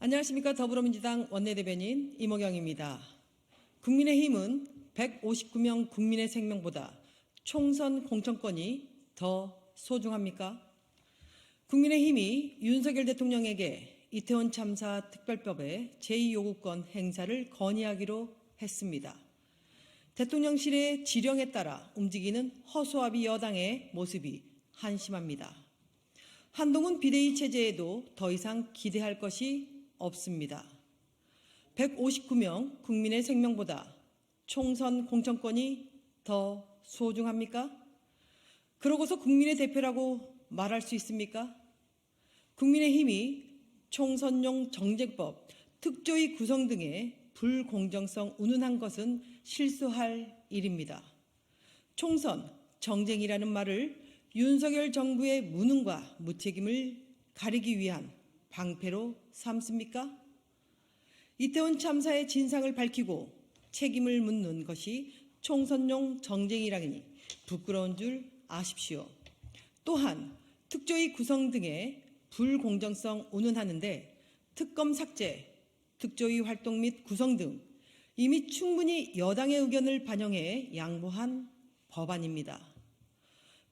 안녕하십니까. 더불어민주당 원내대변인 이모경입니다. 국민의힘은 159명 국민의 생명보다 총선 공천권이 더 소중합니까? 국민의힘이 윤석열 대통령에게 이태원 참사 특별법의 제2요구권 행사를 건의하기로 했습니다. 대통령실의 지령에 따라 움직이는 허수아비 여당의 모습이 한심합니다. 한동훈 비대위 체제에도 더 이상 기대할 것이 없습니다. 159명 국민의 생명보다 총선 공천권이 더 소중합니까? 그러고서 국민의 대표라고 말할 수 있습니까? 국민의힘이 총선용 정쟁법, 특조위 구성 등의 불공정성 운운한 것은 실수할 일입니다. 총선, 정쟁이라는 말을 윤석열 정부의 무능과 무책임을 가리기 위한 방패로 삼습니까? 이태원 참사의 진상을 밝히고 책임을 묻는 것이 총선용 정쟁이라니 부끄러운 줄 아십시오. 또한 특조위 구성 등의 불공정성 운운하는데 특검 삭제, 특조위 활동 및 구성 등 이미 충분히 여당의 의견을 반영해 양보한 법안입니다.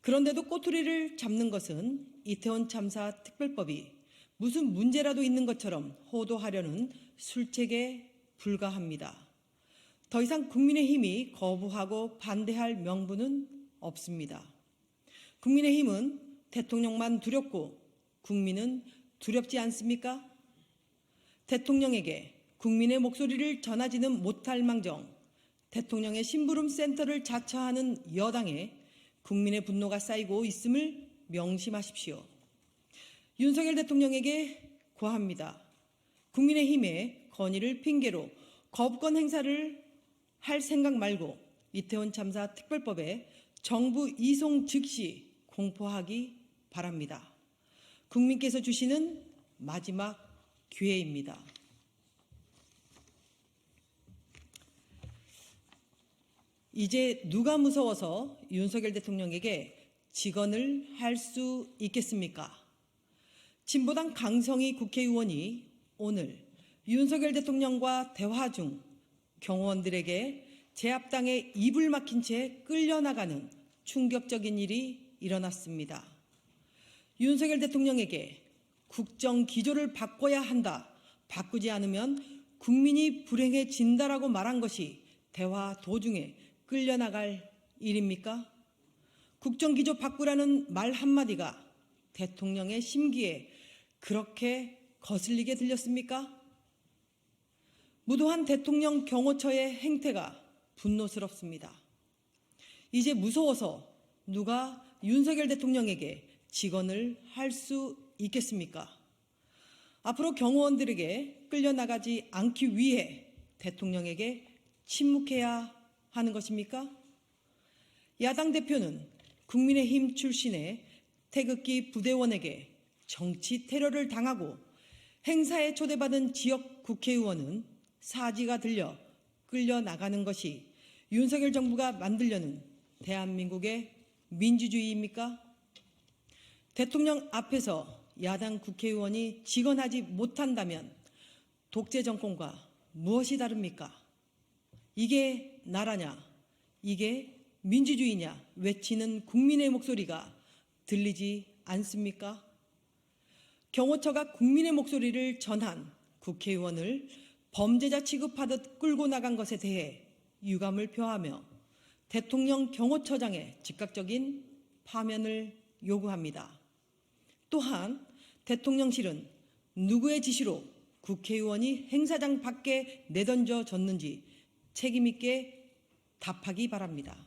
그런데도 꼬투리를 잡는 것은 이태원 참사 특별법이 무슨 문제라도 있는 것처럼 호도하려는 술책에 불과합니다. 더 이상 국민의힘이 거부하고 반대할 명분은 없습니다. 국민의힘은 대통령만 두렵고 국민은 두렵지 않습니까? 대통령에게 국민의 목소리를 전하지는 못할 망정 대통령의 심부름 센터를 자처하는 여당에 국민의 분노가 쌓이고 있음을 명심하십시오. 윤석열 대통령에게 고합니다. 국민의힘의 건의를 핑계로 거부권 행사를 할 생각 말고 이태원 참사 특별법에 정부 이송 즉시 공포하기 바랍니다. 국민께서 주시는 마지막 기회입니다. 이제 누가 무서워서 윤석열 대통령에게 직언을 할 수 있겠습니까? 진보당 강성희 국회의원이 오늘 윤석열 대통령과 대화 중 경호원들에게 제압당에 입을 막힌 채 끌려나가는 충격적인 일이 일어났습니다. 윤석열 대통령에게 국정 기조를 바꿔야 한다, 바꾸지 않으면 국민이 불행해진다라고 말한 것이 대화 도중에 끌려나갈 일입니까? 국정 기조 바꾸라는 말 한마디가 대통령의 심기에 그렇게 거슬리게 들렸습니까? 무도한 대통령 경호처의 행태가 분노스럽습니다. 이제 무서워서 누가 윤석열 대통령에게 직언을 할 수 있겠습니까? 앞으로 경호원들에게 끌려나가지 않기 위해 대통령에게 침묵해야 하는 것입니까? 야당 대표는 국민의힘 출신의 태극기 부대원에게 정치 테러를 당하고 행사에 초대받은 지역 국회의원은 사지가 들려 끌려나가는 것이 윤석열 정부가 만들려는 대한민국의 민주주의입니까? 대통령 앞에서 야당 국회의원이 직언하지 못한다면 독재 정권과 무엇이 다릅니까? 이게 나라냐, 이게 민주주의냐 외치는 국민의 목소리가 들리지 않습니까? 경호처가 국민의 목소리를 전한 국회의원을 범죄자 취급하듯 끌고 나간 것에 대해 유감을 표하며 대통령 경호처장의 즉각적인 파면을 요구합니다. 또한 대통령실은 누구의 지시로 국회의원이 행사장 밖에 내던져졌는지 책임있게 답하기 바랍니다.